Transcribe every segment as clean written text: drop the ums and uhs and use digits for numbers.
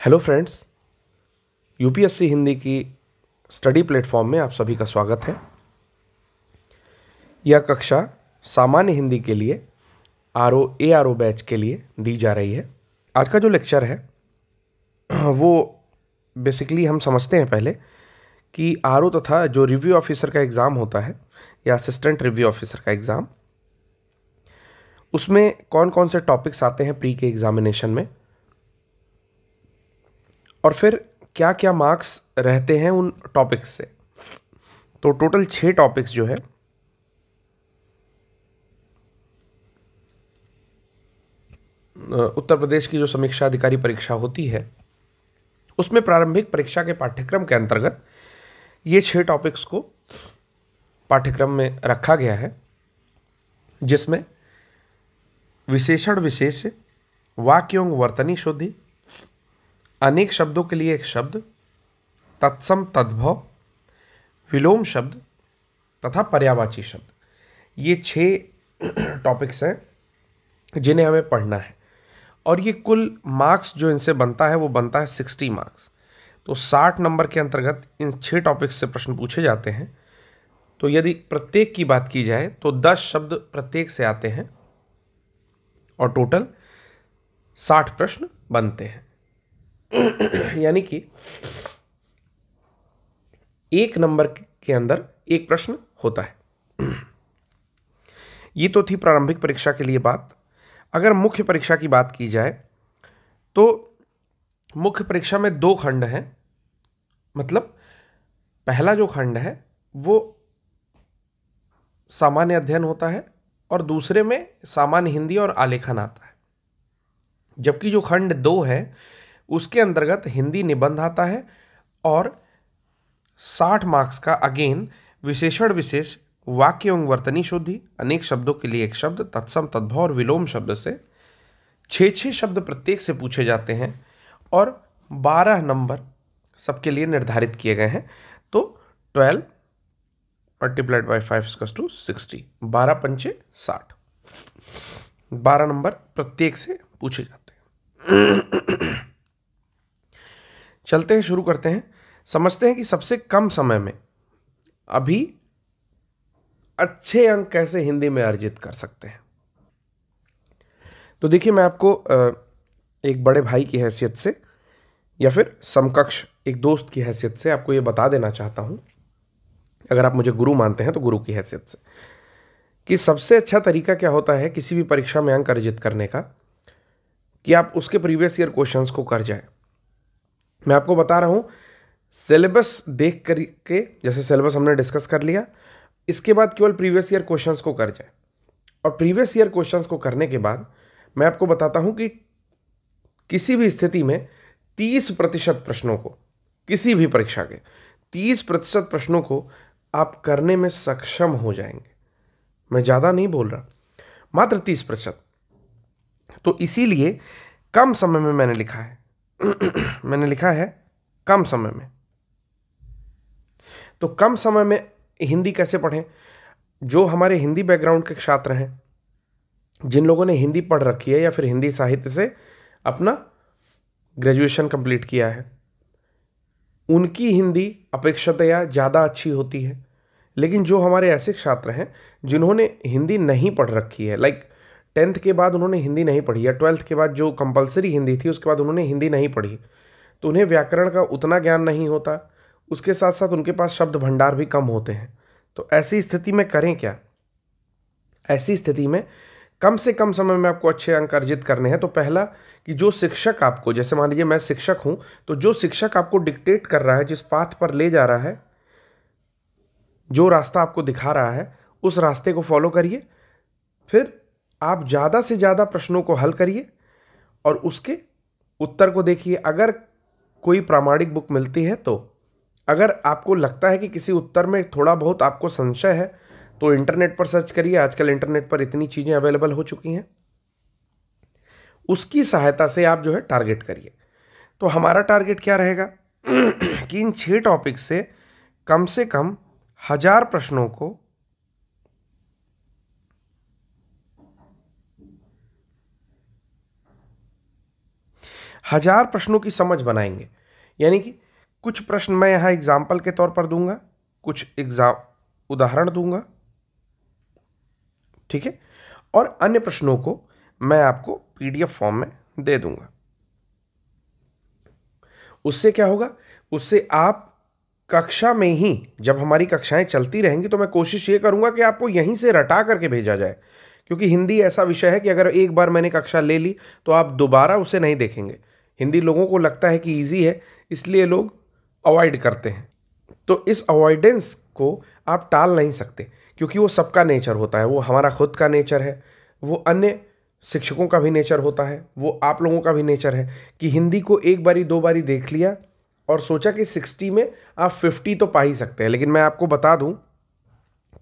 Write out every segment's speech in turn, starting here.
Hello friends, UPSC Hindi की study platform में आप सभी का स्वागत है। यह कक्षा सामान्य हिंदी के लिए ARO बैच के लिए दी जा रही है। आज का जो लेक्चर है वो बेसिकली हम समझते हैं पहले कि आरओ तथा जो रिव्यू ऑफिसर का एग्ज़ाम होता है या असिस्टेंट रिव्यू ऑफिसर का एग्ज़ाम, उसमें कौन कौन से टॉपिक्स आते हैं प्री के एग्जामिनेशन में, और फिर क्या क्या मार्क्स रहते हैं उन टॉपिक्स से। तो टोटल 6 टॉपिक्स जो है उत्तर प्रदेश की जो समीक्षा अधिकारी परीक्षा होती है उसमें प्रारंभिक परीक्षा के पाठ्यक्रम के अंतर्गत ये 6 टॉपिक्स को पाठ्यक्रम में रखा गया है, जिसमें विशेषण विशेष्य, वाक्य एवं वर्तनी शुद्धि, अनेक शब्दों के लिए एक शब्द, तत्सम तद्भव, विलोम शब्द तथा पर्यायवाची शब्द, ये 6 टॉपिक्स हैं जिन्हें हमें पढ़ना है। और ये कुल मार्क्स जो इनसे बनता है वो बनता है 60 मार्क्स। तो 60 नंबर के अंतर्गत इन 6 टॉपिक्स से प्रश्न पूछे जाते हैं। तो यदि प्रत्येक की बात की जाए तो 10 शब्द प्रत्येक से आते हैं और टोटल 60 प्रश्न बनते हैं। यानी कि 1 नंबर के अंदर 1 प्रश्न होता है। ये तो थी प्रारंभिक परीक्षा के लिए बात। अगर मुख्य परीक्षा की बात की जाए तो मुख्य परीक्षा में 2 खंड हैं। मतलब पहला जो खंड है वो सामान्य अध्ययन होता है और दूसरे में सामान्य हिंदी और आलेखन आता है। जबकि जो खंड 2 है उसके अंतर्गत हिंदी निबंध आता है और 60 मार्क्स का अगेन विशेषण विशेष, वाक्य एवं वर्तनी शुद्धि, अनेक शब्दों के लिए एक शब्द, तत्सम तद्भव और विलोम शब्द से 6 शब्द प्रत्येक से पूछे जाते हैं और 12 नंबर सबके लिए निर्धारित किए गए हैं। तो 12 मल्टीप्लाइड बाई 5 = 60, 12 पंचे 60, 12 नंबर प्रत्येक से पूछे जाते हैं। चलते हैं, शुरू करते हैं, समझते हैं कि सबसे कम समय में अभी अच्छे अंक कैसे हिंदी में अर्जित कर सकते हैं। तो देखिए, मैं आपको एक बड़े भाई की हैसियत से या फिर समकक्ष एक दोस्त की हैसियत से आपको ये बता देना चाहता हूं, अगर आप मुझे गुरु मानते हैं तो गुरु की हैसियत से, कि सबसे अच्छा तरीका क्या होता है किसी भी परीक्षा में अंक अर्जित करने का, कि आप उसके प्रीवियस ईयर क्वेश्चंस को कर जाए। मैं आपको बता रहा हूं, सिलेबस देख करके, जैसे सिलेबस हमने डिस्कस कर लिया, इसके बाद केवल प्रीवियस ईयर क्वेश्चंस को कर जाए। और प्रीवियस ईयर क्वेश्चंस को करने के बाद मैं आपको बताता हूं कि किसी भी स्थिति में 30% प्रश्नों को, किसी भी परीक्षा के 30% प्रश्नों को आप करने में सक्षम हो जाएंगे। मैं ज़्यादा नहीं बोल रहा, मात्र 30%। तो इसीलिए कम समय में मैंने लिखा है मैंने लिखा है कम समय में। तो कम समय में हिंदी कैसे पढ़ें? जो हमारे हिंदी बैकग्राउंड के छात्र हैं, जिन लोगों ने हिंदी पढ़ रखी है या फिर हिंदी साहित्य से अपना ग्रेजुएशन कंप्लीट किया है, उनकी हिंदी अपेक्षातया ज़्यादा अच्छी होती है। लेकिन जो हमारे ऐसे छात्र हैं जिन्होंने हिंदी नहीं पढ़ रखी है, लाइक 10th के बाद उन्होंने हिंदी नहीं पढ़ी या 12th के बाद जो कंपलसरी हिंदी थी उसके बाद उन्होंने हिंदी नहीं पढ़ी, तो उन्हें व्याकरण का उतना ज्ञान नहीं होता, उसके साथ साथ उनके पास शब्द भंडार भी कम होते हैं। तो ऐसी स्थिति में करें क्या? ऐसी स्थिति में कम से कम समय में आपको अच्छे अंक अर्जित करने हैं। तो पहला, कि जो शिक्षक आपको, जैसे मान लीजिए मैं शिक्षक हूं, तो जो शिक्षक आपको डिक्टेट कर रहा है, जिस पाथ पर ले जा रहा है, जो रास्ता आपको दिखा रहा है, उस रास्ते को फॉलो करिए। फिर आप ज़्यादा से ज़्यादा प्रश्नों को हल करिए और उसके उत्तर को देखिए। अगर कोई प्रामाणिक बुक मिलती है तो, अगर आपको लगता है कि किसी उत्तर में थोड़ा बहुत आपको संशय है, तो इंटरनेट पर सर्च करिए। आजकल इंटरनेट पर इतनी चीज़ें अवेलेबल हो चुकी हैं, उसकी सहायता से आप जो है टारगेट करिए। तो हमारा टारगेट क्या रहेगा कि इन 6 टॉपिक से कम 1000 प्रश्नों को 1000 प्रश्नों की समझ बनाएंगे। यानी कि कुछ प्रश्न मैं यहाँ एग्जाम्पल के तौर पर दूंगा, कुछ उदाहरण दूंगा, ठीक है, और अन्य प्रश्नों को मैं आपको पीडीएफ फॉर्म में दे दूंगा। उससे क्या होगा, उससे आप कक्षा में ही, जब हमारी कक्षाएं चलती रहेंगी तो मैं कोशिश ये करूंगा कि आपको यहीं से रटा करके भेजा जाए, क्योंकि हिंदी ऐसा विषय है कि अगर एक बार मैंने कक्षा ले ली तो आप दोबारा उसे नहीं देखेंगे। हिंदी लोगों को लगता है कि इजी है, इसलिए लोग अवॉइड करते हैं। तो इस अवॉइडेंस को आप टाल नहीं सकते, क्योंकि वो सबका नेचर होता है, वो हमारा खुद का नेचर है, वो अन्य शिक्षकों का भी नेचर होता है, वो आप लोगों का भी नेचर है कि हिंदी को एक बारी दो बारी देख लिया और सोचा कि 60 में आप 50 तो पा ही सकते हैं। लेकिन मैं आपको बता दूं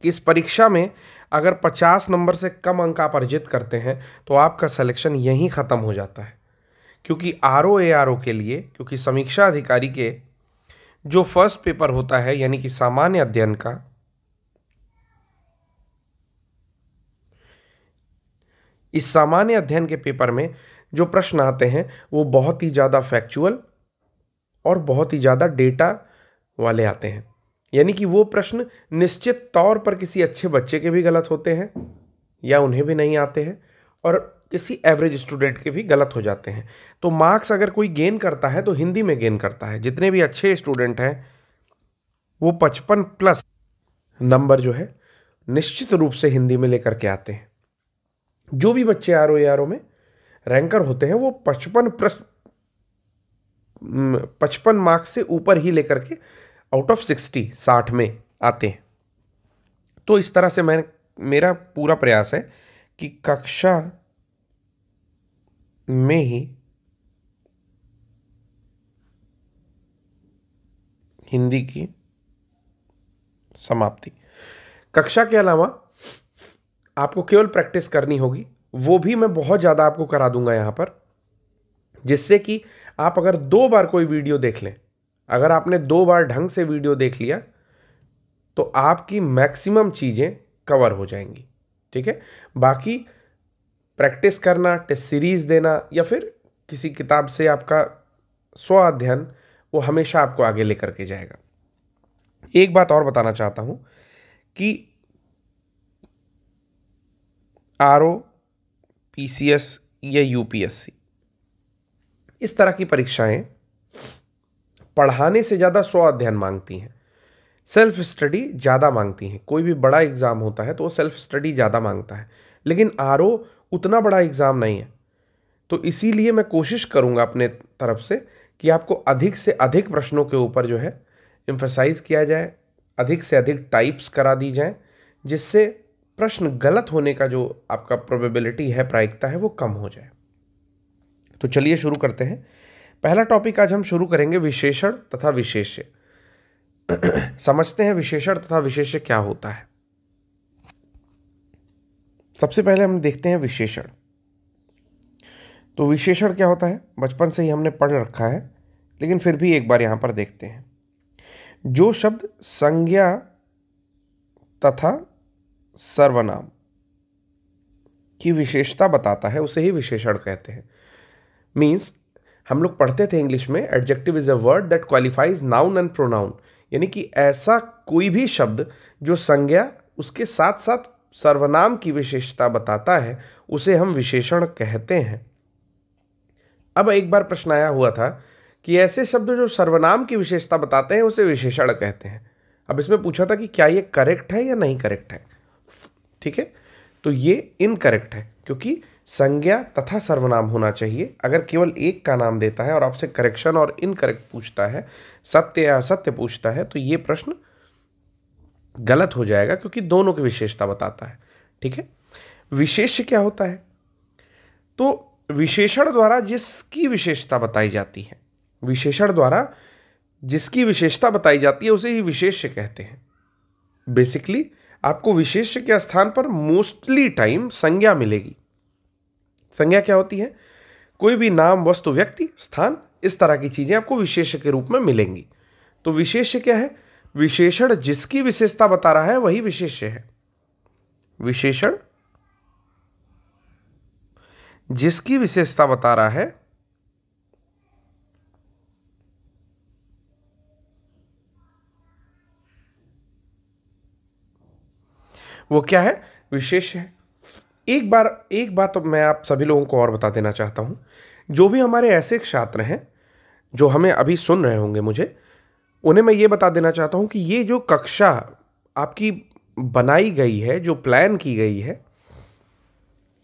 कि इस परीक्षा में अगर 50 नंबर से कम अंक आप अर्जित करते हैं तो आपका सिलेक्शन यहीं ख़त्म हो जाता है। क्योंकि आरओ के लिए, क्योंकि समीक्षा अधिकारी के जो फर्स्ट पेपर होता है यानी कि सामान्य अध्ययन का, इस सामान्य अध्ययन के पेपर में जो प्रश्न आते हैं वो बहुत ही ज़्यादा फैक्चुअल और बहुत ही ज़्यादा डेटा वाले आते हैं। यानी कि वो प्रश्न निश्चित तौर पर किसी अच्छे बच्चे के भी गलत होते हैं या उन्हें भी नहीं आते हैं, और किसी एवरेज स्टूडेंट के भी गलत हो जाते हैं। तो मार्क्स अगर कोई गेन करता है तो हिंदी में गेन करता है। जितने भी अच्छे स्टूडेंट हैं वो 55+ नंबर जो है निश्चित रूप से हिंदी में लेकर के आते हैं। जो भी बच्चे आरओ में रैंकर होते हैं वो 55 मार्क्स से ऊपर ही लेकर के आउट ऑफ 60 में आते हैं। तो इस तरह से मेरा पूरा प्रयास है कि कक्षा में ही हिंदी की समाप्ति। कक्षा के अलावा आपको केवल प्रैक्टिस करनी होगी, वो भी मैं बहुत ज़्यादा आपको करा दूंगा यहाँ पर, जिससे कि आप अगर 2 बार कोई वीडियो देख लें, अगर आपने 2 बार ढंग से वीडियो देख लिया तो आपकी मैक्सिमम चीज़ें कवर हो जाएंगी। ठीक है, बाकी प्रैक्टिस करना, टेस्ट सीरीज देना या फिर किसी किताब से आपका स्व अध्ययन, वो हमेशा आपको आगे लेकर के जाएगा। एक बात और बताना चाहता हूं कि आरओ, पीसीएस या यूपीएससी, इस तरह की परीक्षाएं पढ़ाने से ज़्यादा स्व अध्ययन मांगती हैं, सेल्फ स्टडी ज़्यादा मांगती हैं। कोई भी बड़ा एग्ज़ाम होता है तो वो सेल्फ स्टडी ज़्यादा मांगता है, लेकिन आरओ उतना बड़ा एग्ज़ाम नहीं है। तो इसीलिए मैं कोशिश करूँगा अपने तरफ से कि आपको अधिक से अधिक प्रश्नों के ऊपर जो है एम्फसाइज किया जाए, अधिक से अधिक टाइप्स करा दी जाए, जिससे प्रश्न गलत होने का जो आपका प्रोबेबिलिटी है, प्रायिकता है, वो कम हो जाए। तो चलिए शुरू करते हैं। पहला टॉपिक आज हम शुरू करेंगे विशेषण तथा विशेष्य। समझते हैं विशेषण तथा विशेष्य क्या होता है। सबसे पहले हम देखते हैं विशेषण। तो विशेषण क्या होता है, बचपन से ही हमने पढ़ रखा है, लेकिन फिर भी एक बार यहां पर देखते हैं। जो शब्द संज्ञा तथा सर्वनाम की विशेषता बताता है उसे ही विशेषण कहते हैं। मीन्स हम लोग पढ़ते थे इंग्लिश में, adjective is a word that qualifies noun and pronoun, यानी कि ऐसा कोई भी शब्द जो संज्ञा उसके साथ साथ सर्वनाम की विशेषता बताता है उसे हम विशेषण कहते हैं। अब एक बार प्रश्न आया हुआ था कि ऐसे शब्द जो सर्वनाम की विशेषता बताते हैं उसे विशेषण कहते हैं। अब इसमें पूछा था कि क्या ये करेक्ट है या नहीं करेक्ट है। ठीक है, तो ये इनकरेक्ट है, क्योंकि संज्ञा तथा सर्वनाम होना चाहिए। अगर केवल एक का नाम देता है और आपसे करेक्शन और इनकरेक्ट पूछता है, सत्य या असत्य पूछता है, तो ये प्रश्न गलत हो जाएगा, क्योंकि दोनों की विशेषता बताता है। ठीक है, विशेष्य क्या होता है, तो विशेषण द्वारा जिसकी विशेषता बताई जाती है, विशेषण द्वारा जिसकी विशेषता बताई जाती है उसे ही विशेष्य कहते हैं। बेसिकली आपको विशेष्य के स्थान पर मोस्टली टाइम संज्ञा मिलेगी। संज्ञा क्या होती है, कोई भी नाम, वस्तु, व्यक्ति, स्थान, इस तरह की चीजें आपको विशेष्य के रूप में मिलेंगी। तो विशेष्य क्या है, विशेषण जिसकी विशेषता बता रहा है वही विशेष्य है। विशेषण जिसकी विशेषता बता रहा है वो क्या है? विशेष्य है। एक बात तो मैं आप सभी लोगों को और बता देना चाहता हूं, जो भी हमारे ऐसे छात्र हैं जो हमें अभी सुन रहे होंगे, मुझे उन्हें मैं ये बता देना चाहता हूं कि ये जो कक्षा आपकी बनाई गई है, जो प्लान की गई है,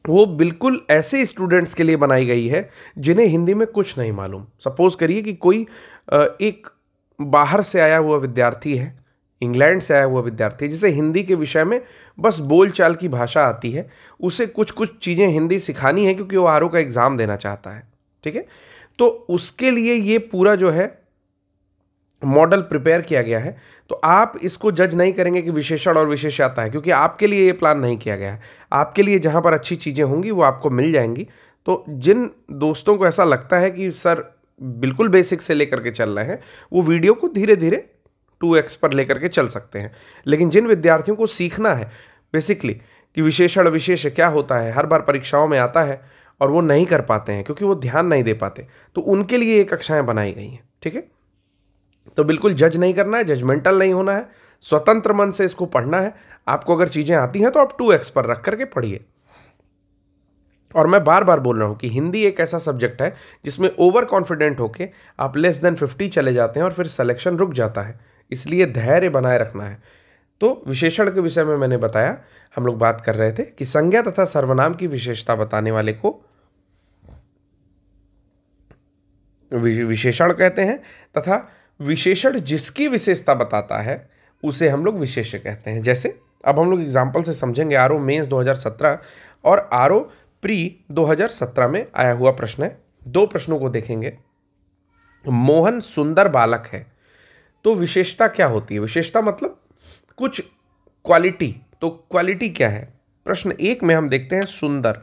वो बिल्कुल ऐसे स्टूडेंट्स के लिए बनाई गई है जिन्हें हिंदी में कुछ नहीं मालूम। सपोज करिए कि कोई एक बाहर से आया हुआ विद्यार्थी है, इंग्लैंड से आया हुआ विद्यार्थी है, जिसे हिंदी के विषय में बस बोलचाल की भाषा आती है, उसे कुछ कुछ चीज़ें हिंदी सिखानी है क्योंकि वो आरओ का एग्ज़ाम देना चाहता है, ठीक है। तो उसके लिए ये पूरा जो है मॉडल प्रिपेयर किया गया है। तो आप इसको जज नहीं करेंगे कि विशेषण और विशेष्यता है, क्योंकि आपके लिए ये प्लान नहीं किया गया है। आपके लिए जहाँ पर अच्छी चीज़ें होंगी वो आपको मिल जाएंगी। तो जिन दोस्तों को ऐसा लगता है कि सर बिल्कुल बेसिक से लेकर के चल रहे हैं, वो वीडियो को धीरे धीरे 2x पर लेकर के चल सकते हैं। लेकिन जिन विद्यार्थियों को सीखना है बेसिकली कि विशेषण विशेष्य क्या होता है, हर बार परीक्षाओं में आता है और वो नहीं कर पाते हैं क्योंकि वो ध्यान नहीं दे पाते, तो उनके लिए ये कक्षाएं बनाई गई हैं, ठीक है। तो बिल्कुल जज नहीं करना है, जजमेंटल नहीं होना है, स्वतंत्र मन से इसको पढ़ना है। आपको अगर चीज़ें आती हैं तो आप 2x पर रख करके पढ़िए। और मैं बार बार बोल रहा हूं कि हिंदी एक ऐसा सब्जेक्ट है जिसमें ओवर कॉन्फिडेंट होके आप लेस देन 50 चले जाते हैं और फिर सिलेक्शन रुक जाता है, इसलिए धैर्य बनाए रखना है। तो विशेषण के विषय में मैंने बताया, हम लोग बात कर रहे थे कि संज्ञा तथा सर्वनाम की विशेषता बताने वाले को विशेषण कहते हैं, तथा विशेषण जिसकी विशेषता बताता है उसे हम लोग विशेष्य कहते हैं। जैसे अब हम लोग एग्जाम्पल से समझेंगे। आरओ मेंस 2017 और आरओ प्री 2017 में आया हुआ प्रश्न है। 2 प्रश्नों को देखेंगे। मोहन सुंदर बालक है, तो विशेषता क्या होती है? विशेषता मतलब कुछ क्वालिटी। तो क्वालिटी क्या है? प्रश्न 1 में हम देखते हैं सुंदर।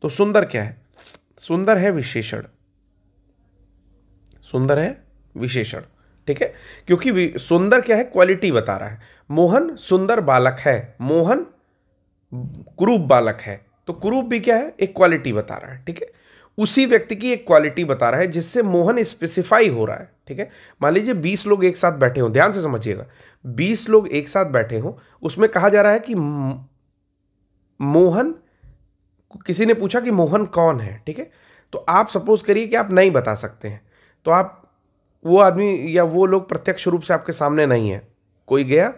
तो सुंदर क्या है? सुंदर है विशेषण, सुंदर है विशेषण, ठीक है। क्योंकि सुंदर क्या है? क्वालिटी बता रहा है। मोहन सुंदर बालक है, मोहन कुरूप बालक है, तो कुरूप भी क्या है? एक क्वालिटी बता रहा है, ठीक है। उसी व्यक्ति की एक क्वालिटी बता रहा है जिससे मोहन स्पेसिफाई हो रहा है, ठीक है। मान लीजिए 20 लोग एक साथ बैठे हों, ध्यान से समझिएगा। 20 लोग एक साथ बैठे हों, उसमें कहा जा रहा है कि मोहन, किसी ने पूछा कि मोहन कौन है, ठीक है। तो आप सपोज करिए कि आप नहीं बता सकते हैं, तो आप वो आदमी या वो लोग प्रत्यक्ष रूप से आपके सामने नहीं है, कोई गया,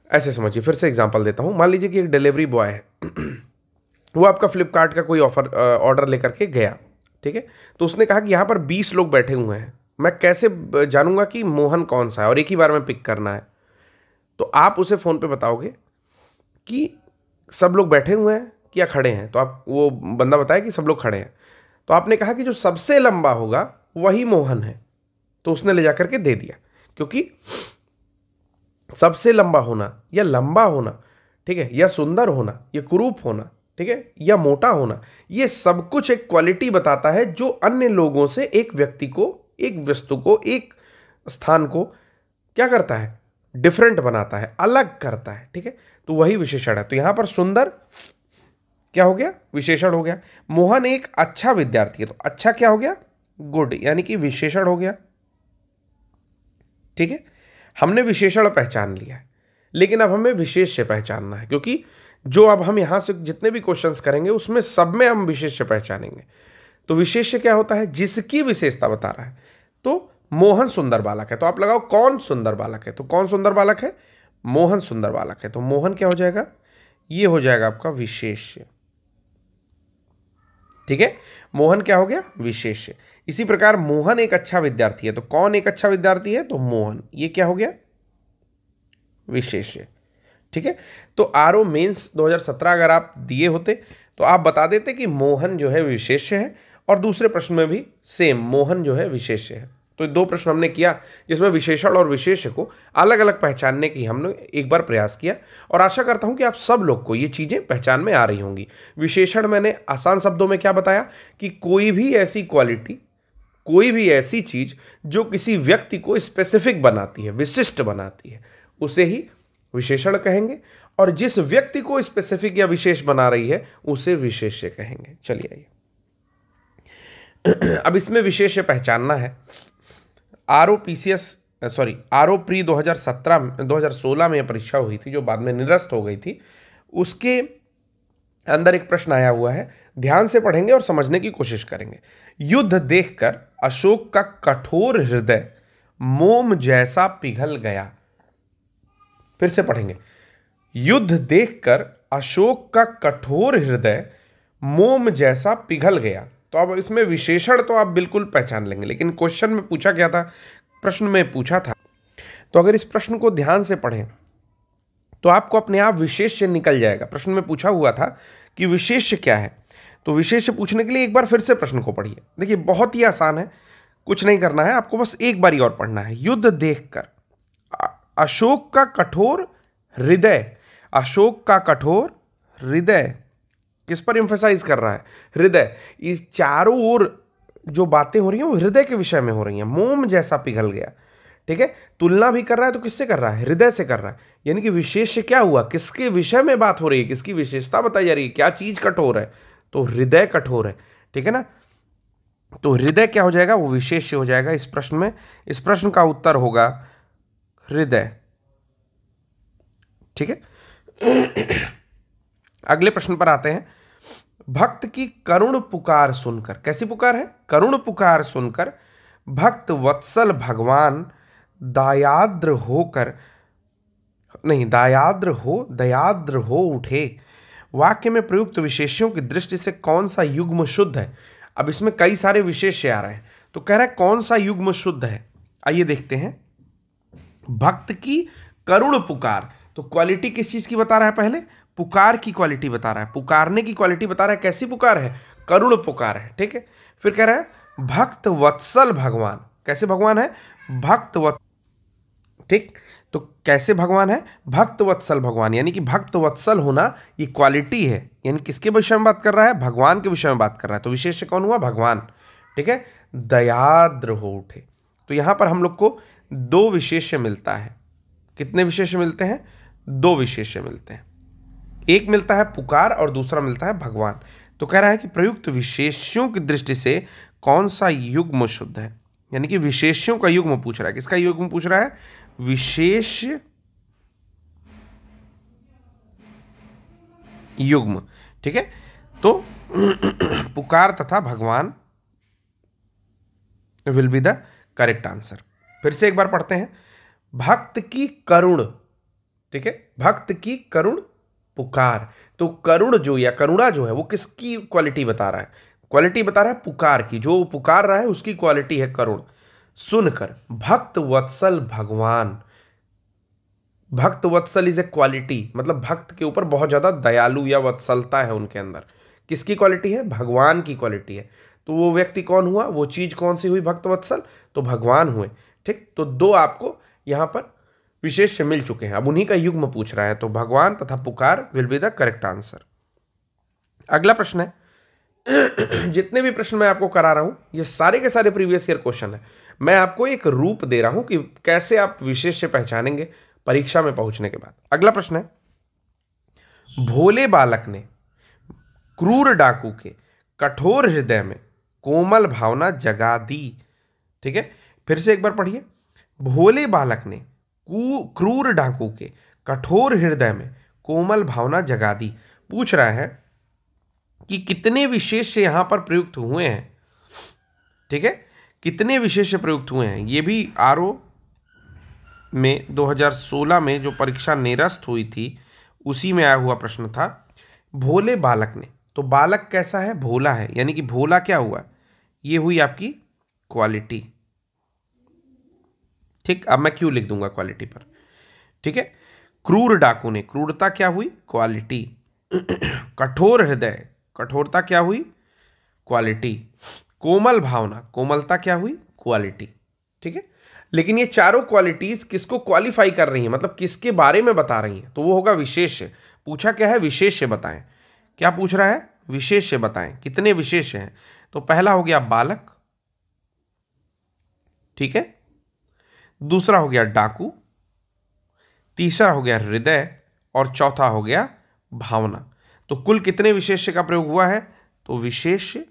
ऐसे समझिए। फिर से एग्जांपल देता हूं। मान लीजिए कि एक डिलीवरी बॉय है वो आपका फ्लिपकार्ट का कोई ऑर्डर लेकर के गया, ठीक है। तो उसने कहा कि यहाँ पर 20 लोग बैठे हुए हैं, मैं कैसे जानूंगा कि मोहन कौन सा है, और एक ही बार में पिक करना है। तो आप उसे फ़ोन पे बताओगे कि सब लोग बैठे हुए हैं कि या खड़े हैं, तो आप, वो बंदा बताए कि सब लोग खड़े हैं। तो आपने कहा कि जो सबसे लंबा होगा वही मोहन है, तो उसने ले जाकर के दे दिया। क्योंकि सबसे लंबा होना या लंबा होना, ठीक है, या सुंदर होना, या कुरूप होना, ठीक है, या मोटा होना, ये सब कुछ एक क्वालिटी बताता है जो अन्य लोगों से एक व्यक्ति को, एक वस्तु को, एक स्थान को क्या करता है? डिफरेंट बनाता है, अलग करता है, ठीक है। तो वही विशेषण है। तो यहां पर सुंदर क्या हो गया? विशेषण हो गया। मोहन एक अच्छा विद्यार्थी है, तो अच्छा क्या हो गया? गुड, यानी कि विशेषण हो गया, ठीक है। हमने विशेषण पहचान लिया है, लेकिन अब हमें विशेष्य पहचानना है, क्योंकि जो अब हम यहां से जितने भी क्वेश्चंस करेंगे उसमें सब में हम विशेष्य पहचानेंगे। तो विशेष्य क्या होता है? जिसकी विशेषता बता रहा है। तो मोहन सुंदर बालक है, तो आप लगाओ कौन सुंदर बालक है, तो कौन सुंदर बालक है? मोहन सुंदर बालक है। तो मोहन क्या हो जाएगा? ये हो जाएगा आपका विशेष्य, ठीक है। मोहन क्या हो गया? विशेष्य। इसी प्रकार मोहन एक अच्छा विद्यार्थी है, तो कौन एक अच्छा विद्यार्थी है? तो मोहन, ये क्या हो गया? विशेष्य, ठीक है। तो आरओ मेंस 2017 अगर आप दिए होते तो आप बता देते कि मोहन जो है विशेष्य है, और दूसरे प्रश्न में भी सेम मोहन जो है विशेष्य है। तो 2 प्रश्न हमने किया जिसमें विशेषण और विशेष्य को अलग अलग पहचानने की हमने एक बार प्रयास किया, और आशा करता हूं कि आप सब लोग को ये चीज़ें पहचान में आ रही होंगी। विशेषण मैंने आसान शब्दों में क्या बताया कि कोई भी ऐसी क्वालिटी, कोई भी ऐसी चीज जो किसी व्यक्ति को स्पेसिफिक बनाती है, विशिष्ट बनाती है, उसे ही विशेषण कहेंगे, और जिस व्यक्ति को स्पेसिफिक या विशेष बना रही है उसे विशेष्य कहेंगे। चलिए आइए अब इसमें विशेष्य पहचानना है। RO PCS sorry RO pre 2016 में यह परीक्षा हुई थी, जो बाद में निरस्त हो गई थी। उसके अंदर एक प्रश्न आया हुआ है, ध्यान से पढ़ेंगे और समझने की कोशिश करेंगे। युद्ध देखकर अशोक का कठोर हृदय मोम जैसा पिघल गया। फिर से पढ़ेंगे। युद्ध देखकर अशोक का कठोर हृदय मोम जैसा पिघल गया। तो अब इसमें विशेषण तो आप बिल्कुल पहचान लेंगे, लेकिन क्वेश्चन में पूछा क्या था, प्रश्न में पूछा था। तो अगर इस प्रश्न को ध्यान से पढ़ें तो आपको अपने आप विशेष्य निकल जाएगा। प्रश्न में पूछा हुआ था कि विशेष्य क्या है, तो विशेष्य पूछने के लिए एक बार फिर से प्रश्न को पढ़िए। देखिए बहुत ही आसान है, कुछ नहीं करना है आपको, बस एक बारी और पढ़ना है। युद्ध देखकर अशोक का कठोर हृदय, अशोक का कठोर हृदय किस पर एम्फेसाइज कर रहा है? हृदय। इस चारों ओर जो बातें हो रही हैं वो हृदय के विषय में हो रही हैं। मोम जैसा पिघल गया, ठीक है। तुलना भी कर रहा है तो किससे कर रहा है? हृदय से कर रहा है। यानी कि विशेष क्या हुआ, किसके विषय में बात हो रही है, किसकी विशेषता बताई जा रही है, क्या चीज कठोर है? तो हृदय कठोर है, ठीक है ना। तो हृदय क्या हो जाएगा? वो विशेष हो जाएगा इस प्रश्न में। इस प्रश्न का उत्तर होगा हृदय, ठीक है। अगले प्रश्न पर आते हैं। भक्त की करुण पुकार सुनकर, कैसी पुकार है? करुण पुकार सुनकर भक्त वत्सल भगवान दयाद्र होकर, नहीं दयाद्र हो उठे। वाक्य में प्रयुक्त विशेष्यों की दृष्टि से कौन सा युग्म शुद्ध है? अब इसमें कई सारे विशेष्य आ रहे हैं, तो कह रहा है कौन सा युग्म शुद्ध है। आइए देखते हैं। भक्त की करुण पुकार, तो क्वालिटी किस चीज की बता रहा है? पहले पुकार की क्वालिटी बता रहा है, पुकारने की क्वालिटी बता रहा है। कैसी पुकार है? करुण पुकार है, ठीक है। फिर कह रहा है भक्त वत्सल भगवान, कैसे भगवान है? भक्त वत्सल, ठीक। तो कैसे भगवान है? भक्त वत्सल भगवान, यानी कि भक्त वत्सल होना ये क्वालिटी है। यानी किसके विषय में बात कर रहा है? भगवान के विषय में बात कर रहा है। तो विशेष कौन हुआ? भगवान, ठीक है। दयाद्र हो उठे, तो यहां पर हम लोग को दो विशेष्य मिलता है। कितने विशेष्य मिलते हैं? दो विशेष्य मिलते हैं। एक मिलता है पुकार और दूसरा मिलता है भगवान। तो कह रहा है कि प्रयुक्त विशेष्यों की दृष्टि से कौन सा युग्म शुद्ध है? यानी कि विशेष्यों का युग्म पूछ रहा है। किसका युग्म पूछ रहा है? विशेष युग्म, ठीक है। तो पुकार तथा भगवान will be the correct answer. फिर से एक बार पढ़ते हैं। भक्त की करुण, ठीक है, भक्त की करुण पुकार। तो करुण जो या करुणा जो है वो किसकी क्वालिटी बता रहा है? क्वालिटी बता रहा है पुकार की, जो पुकार रहा है उसकी क्वालिटी है करुण। सुनकर भक्त वत्सल भगवान, भक्त वत्सल इज ए क्वालिटी, मतलब भक्त के ऊपर बहुत ज्यादा दयालु या वत्सलता है उनके अंदर। किसकी क्वालिटी है? भगवान की क्वालिटी है। तो वो व्यक्ति कौन हुआ? वो चीज कौन सी हुई? भक्त वत्सल, तो भगवान हुए, ठीक। तो दो आपको यहां पर विशेष्य मिल चुके हैं। अब उन्हीं का युग्म पूछ रहा है, तो भगवान तथा पुकार will be the correct answer. अगला प्रश्न है। जितने भी प्रश्न मैं आपको करा रहा हूं ये सारे के सारे प्रीवियस ईयर क्वेश्चन है। मैं आपको एक रूप दे रहा हूं कि कैसे आप विशेष्य पहचानेंगे परीक्षा में पहुंचने के बाद। अगला प्रश्न है। भोले बालक ने क्रूर डाकू के कठोर हृदय में कोमल भावना जगा दी, ठीक है। फिर से एक बार पढ़िए। भोले बालक ने क्रूर डाकू के कठोर हृदय में कोमल भावना जगा दी। पूछ रहा है कि कितने विशेष्य यहां पर प्रयुक्त हुए हैं, ठीक है। कितने विशेष्य प्रयुक्त हुए हैं? ये भी आरओ में 2016 में जो परीक्षा निरस्त हुई थी उसी में आया हुआ प्रश्न था। भोले बालक ने, तो बालक कैसा है? भोला है, यानी कि भोला क्या हुआ? ये हुई आपकी क्वालिटी, ठीक। अब मैं क्यों लिख दूंगा क्वालिटी पर, ठीक है। क्रूर डाकू ने, क्रूरता क्या हुई? क्वालिटी। कठोर हृदय, कठोरता क्या हुई? क्वालिटी। कोमल भावना, कोमलता क्या हुई? क्वालिटी, ठीक है। लेकिन ये चारों क्वालिटीज किसको क्वालिफाई कर रही हैं, मतलब किसके बारे में बता रही हैं? तो वो होगा विशेष्य। पूछा क्या है? विशेष्य बताएं। क्या पूछ रहा है? विशेष्य बताएं। कितने विशेष्य हैं? तो पहला हो गया बालक, ठीक है। दूसरा हो गया डाकू, तीसरा हो गया हृदय और चौथा हो गया भावना। तो कुल कितने विशेष्य का प्रयोग हुआ है? तो विशेष्य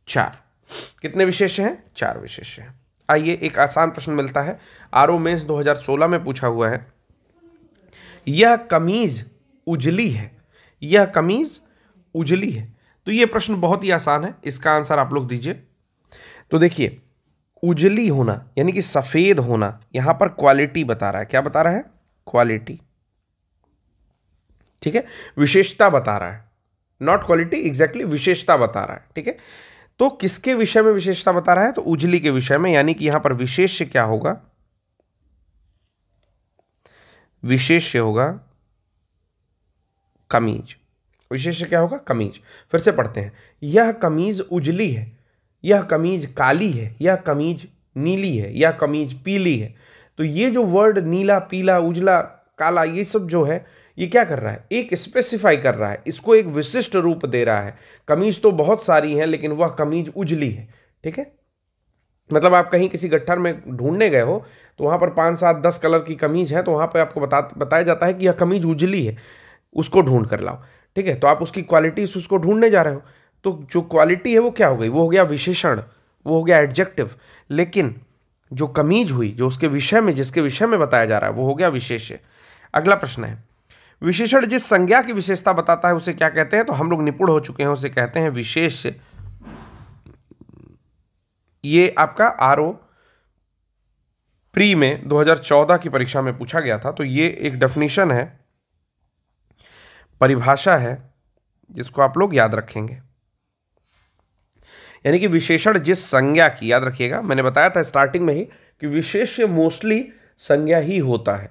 4। कितने विशेष्य हैं? 4 विशेष्य हैं। आइए एक आसान प्रश्न मिलता है, आरओ मेंस 2016 में पूछा हुआ है, यह कमीज उजली है, यह कमीज उजली है। तो यह प्रश्न बहुत ही आसान है, इसका आंसर आप लोग दीजिए। तो देखिए, उजली होना यानी कि सफेद होना, यहां पर क्वालिटी बता रहा है। क्या बता रहा है? क्वालिटी, ठीक है, विशेषता बता रहा है, नॉट क्वालिटी, एग्जैक्टली विशेषता बता रहा है, ठीक है। तो किसके विषय में विशेषता बता रहा है? तो उजली के विषय में, यानी कि यहां पर विशेष्य क्या होगा? विशेष्य होगा कमीज। विशेष्य क्या होगा? कमीज। फिर से पढ़ते हैं, यह कमीज उजली है, यह कमीज काली है, यह कमीज नीली है, यह कमीज पीली है। तो ये जो वर्ड नीला, पीला, उजला, काला, ये सब जो है, ये क्या कर रहा है? एक स्पेसिफाई कर रहा है, इसको एक विशिष्ट रूप दे रहा है। कमीज तो बहुत सारी हैं, लेकिन वह कमीज उजली है, ठीक है। मतलब आप कहीं किसी गट्ठर में ढूंढने गए हो, तो वहां पर 5, 7, 10 कलर की कमीज है, तो वहां पर आपको बताया जाता है कि यह कमीज उजली है, उसको ढूंढ कर लाओ, ठीक है। तो आप उसकी क्वालिटी से उसको ढूंढने जा रहे हो, तो जो क्वालिटी है वो क्या हो गई? वो हो गया विशेषण, वो हो गया एडजेक्टिव। लेकिन जो कमीज हुई, जो उसके विषय में, जिसके विषय में बताया जा रहा है, वो हो गया विशेष्य। अगला प्रश्न है, विशेषण जिस संज्ञा की विशेषता बताता है उसे क्या कहते हैं? तो हम लोग निपुण हो चुके हैं, उसे कहते हैं विशेष्य। ये आपका आरओ प्री में 2014 की परीक्षा में पूछा गया था। तो ये एक डेफिनेशन है, परिभाषा है, जिसको आप लोग याद रखेंगे। यानी कि विशेषण जिस संज्ञा की, याद रखिएगा, मैंने बताया था स्टार्टिंग में ही कि विशेष्य मोस्टली संज्ञा ही होता है,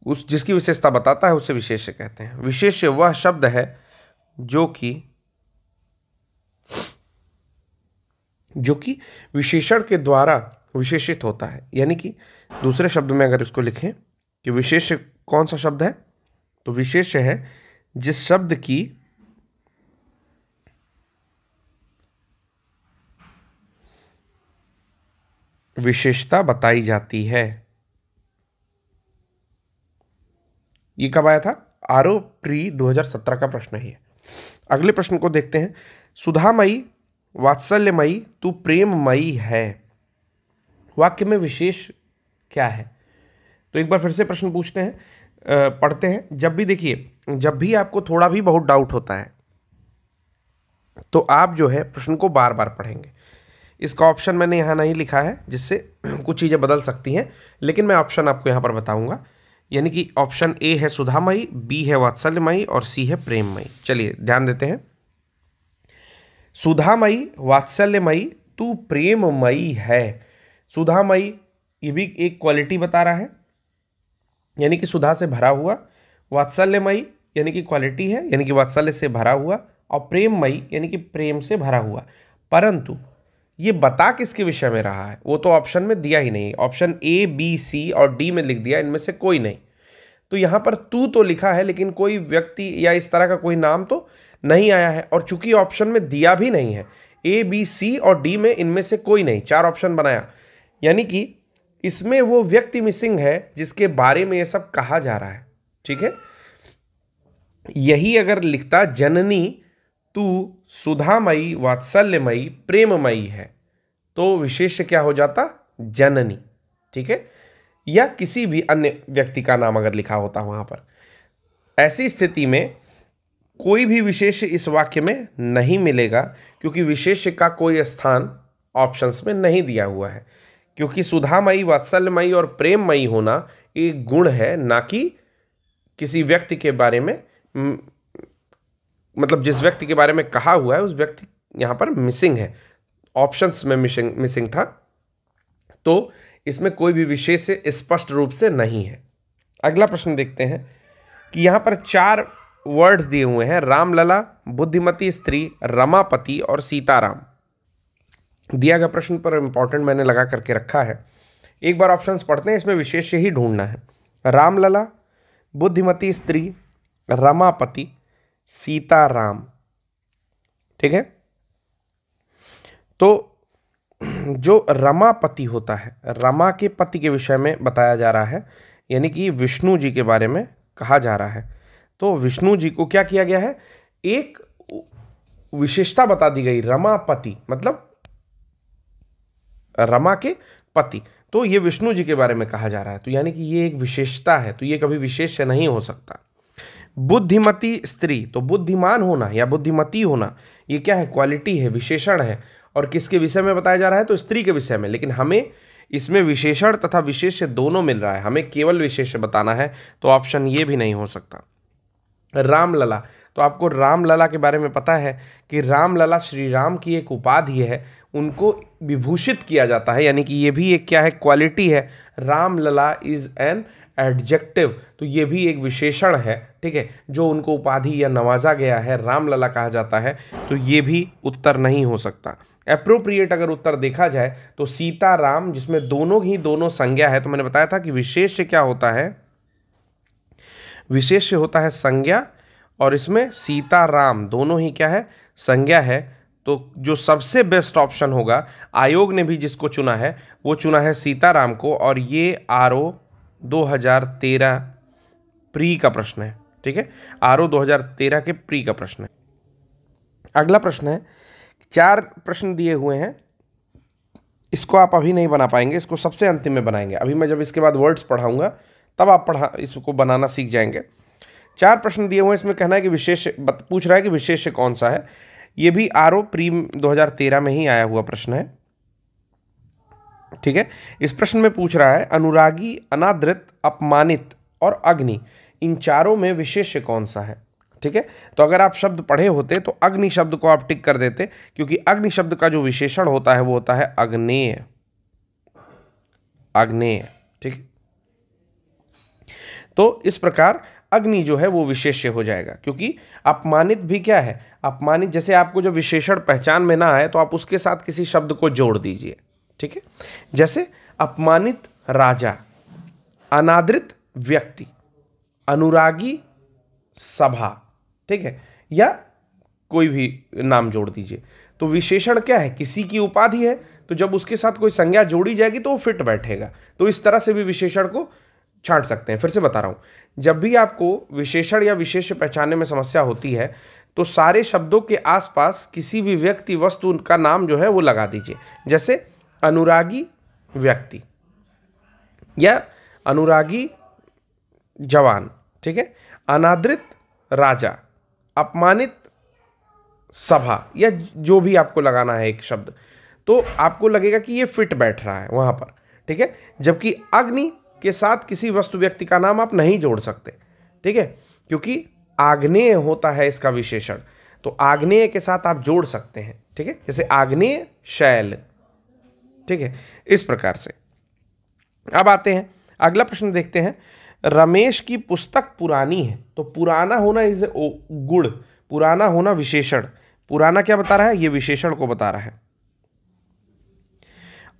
उस जिसकी विशेषता बताता है उसे विशेष्य कहते हैं। विशेष्य वह शब्द है जो कि विशेषण के द्वारा विशेषित होता है। यानी कि दूसरे शब्द में अगर इसको लिखें कि विशेष्य कौन सा शब्द है, तो विशेष्य है जिस शब्द की विशेषता बताई जाती है। ये कब आया था? आरओ प्री 2017 का प्रश्न ही है। अगले प्रश्न को देखते हैं, सुधामयी वात्सल्यमयी तू प्रेममयी है, वाक्य में विशेष क्या है? तो एक बार फिर से प्रश्न पूछते हैं, पढ़ते हैं। जब भी देखिए, जब भी आपको थोड़ा भी बहुत डाउट होता है, तो आप जो है प्रश्न को बार बार पढ़ेंगे। इसका ऑप्शन मैंने यहाँ नहीं लिखा है, जिससे कुछ चीज़ें बदल सकती हैं, लेकिन मैं ऑप्शन आपको यहाँ पर बताऊंगा। यानी कि ऑप्शन ए है सुधामयी, बी है वात्सल्यमयी और सी है प्रेममयी। चलिए ध्यान देते हैं, सुधामयी वात्सल्यमयी तू प्रेममयी है। सुधामयी, ये भी एक क्वालिटी बता रहा है, यानी कि सुधा से भरा हुआ। वात्सल्यमयी यानी कि क्वालिटी है, यानी कि वात्सल्य से भरा हुआ। और प्रेममयी यानी कि प्रेम से भरा हुआ। परंतु ये बता किसके विषय में रहा है, वो तो ऑप्शन में दिया ही नहीं। ऑप्शन ए, बी, सी और डी में लिख दिया, इनमें से कोई नहीं। तो यहाँ पर तू तो लिखा है, लेकिन कोई व्यक्ति या इस तरह का कोई नाम तो नहीं आया है। और चूंकि ऑप्शन में दिया भी नहीं है, ए, बी, सी और डी में इनमें से कोई नहीं, 4 ऑप्शन बनाया, यानी कि इसमें वो व्यक्ति मिसिंग है जिसके बारे में ये सब कहा जा रहा है, ठीक है। यही अगर लिखता जननी तू सुधामयी वात्सल्यमयी प्रेममयी है, तो विशेष्य क्या हो जाता? जननी, ठीक है। या किसी भी अन्य व्यक्ति का नाम अगर लिखा होता वहां पर। ऐसी स्थिति में कोई भी विशेष्य इस वाक्य में नहीं मिलेगा, क्योंकि विशेष्य का कोई स्थान ऑप्शंस में नहीं दिया हुआ है। क्योंकि सुधामयी, वात्सल्यमयी और प्रेममयी होना एक गुण है, ना कि किसी व्यक्ति के बारे में, मतलब जिस व्यक्ति के बारे में कहा हुआ है उस व्यक्ति यहाँ पर मिसिंग है, ऑप्शंस में मिसिंग था। तो इसमें कोई भी विशेष से स्पष्ट रूप से नहीं है। अगला प्रश्न देखते हैं कि यहाँ पर 4 वर्ड्स दिए हुए हैं, रामलला, बुद्धिमती स्त्री, रमापति और सीताराम। दिया गया प्रश्न पर इंपॉर्टेंट मैंने लगा करके रखा है। एक बार ऑप्शंस पढ़ते हैं, इसमें विशेष ही ढूंढना है। रामलला, बुद्धिमती स्त्री, रमापति, सीताराम, ठीक है। तो जो रमापति होता है, रमा के पति के विषय में बताया जा रहा है, यानी कि विष्णु जी के बारे में कहा जा रहा है। तो विष्णु जी को क्या किया गया है? एक विशेषता बता दी गई, रमापति, मतलब रमा के पति, तो ये विष्णु जी के बारे में कहा जा रहा है, तो यानी कि ये एक विशेषता है, तो ये कभी विशेष्य नहीं हो सकता। बुद्धिमती स्त्री, तो बुद्धिमान होना या बुद्धिमती होना ये क्या है, क्वालिटी है, विशेषण है, और किसके विषय में बताया जा रहा है, तो स्त्री के विषय में, लेकिन हमें इसमें विशेषण तथा विशेष्य दोनों मिल रहा है, हमें केवल विशेष्य बताना है, तो ऑप्शन ये भी नहीं हो सकता। रामलला, तो आपको रामलला के बारे में पता है कि रामलला श्री राम की एक उपाधि है, उनको विभूषित किया जाता है, यानी कि ये भी एक क्या है, क्वालिटी है। रामलला इज एन एडजेक्टिव, तो ये भी एक विशेषण है, ठीक है, जो उनको उपाधि या नवाजा गया है, रामलला कहा जाता है, तो ये भी उत्तर नहीं हो सकता। एप्रोप्रिएट अगर उत्तर देखा जाए तो सीताराम, जिसमें दोनों संज्ञा है, तो मैंने बताया था कि विशेष्य क्या होता है, विशेष्य होता है संज्ञा, और इसमें सीताराम दोनों ही क्या है, संज्ञा है, तो जो सबसे बेस्ट ऑप्शन होगा, आयोग ने भी जिसको चुना है वो चुना है सीताराम को, और ये RO 2013 प्री का प्रश्न है, ठीक है, RO 2013 के प्री का प्रश्न है। अगला प्रश्न है, 4 प्रश्न दिए हुए हैं, इसको आप अभी नहीं बना पाएंगे, इसको सबसे अंतिम में बनाएंगे, अभी मैं जब इसके बाद वर्ड्स पढ़ाऊंगा तब आप इसको बनाना सीख जाएंगे। 4 प्रश्न दिए हुए हैं, इसमें कहना है कि विशेष पूछ रहा है कि विशेष्य कौन सा है, ये भी RO प्री 2013 में ही आया हुआ प्रश्न है, ठीक है। इस प्रश्न में पूछ रहा है अनुरागी, अनादृत, अपमानित और अग्नि, इन चारों में विशेष्य कौन सा है, ठीक है। तो अगर आप शब्द पढ़े होते तो अग्नि शब्द को आप टिक कर देते, क्योंकि अग्नि शब्द का जो विशेषण होता है वो होता है अग्नेय, अग्नेय, ठीक है। तो इस प्रकार अग्नि जो है वो विशेष्य हो जाएगा, क्योंकि अपमानित भी क्या है, अपमानित, जैसे आपको जो विशेषण पहचान में ना आए तो आप उसके साथ किसी शब्द को जोड़ दीजिए, ठीक है। जैसे अपमानित राजा, अनादृत व्यक्ति, अनुरागी सभा, ठीक है, या कोई भी नाम जोड़ दीजिए। तो विशेषण क्या है, किसी की उपाधि है, तो जब उसके साथ कोई संज्ञा जोड़ी जाएगी तो वो फिट बैठेगा, तो इस तरह से भी विशेषण को छांट सकते हैं। फिर से बता रहा हूं, जब भी आपको विशेषण या विशेष्य पहचानने में समस्या होती है तो सारे शब्दों के आसपास किसी भी व्यक्ति वस्तु का नाम जो है वो लगा दीजिए, जैसे अनुरागी व्यक्ति या अनुरागी जवान, ठीक है, अनादृत राजा, अपमानित सभा, या जो भी आपको लगाना है एक शब्द, तो आपको लगेगा कि ये फिट बैठ रहा है वहां पर, ठीक है। जबकि अग्नि के साथ किसी वस्तु व्यक्ति का नाम आप नहीं जोड़ सकते, ठीक है, क्योंकि आग्नेय होता है इसका विशेषण, तो आग्नेय के साथ आप जोड़ सकते हैं, ठीक है, जैसे आग्नेय शैल, ठीक है, इस प्रकार से। अब आते हैं अगला प्रश्न देखते हैं, रमेश की पुस्तक पुरानी है, तो पुराना होना इज गुण, पुराना होना विशेषण, पुराना क्या बता रहा है, ये विशेषण को बता रहा है,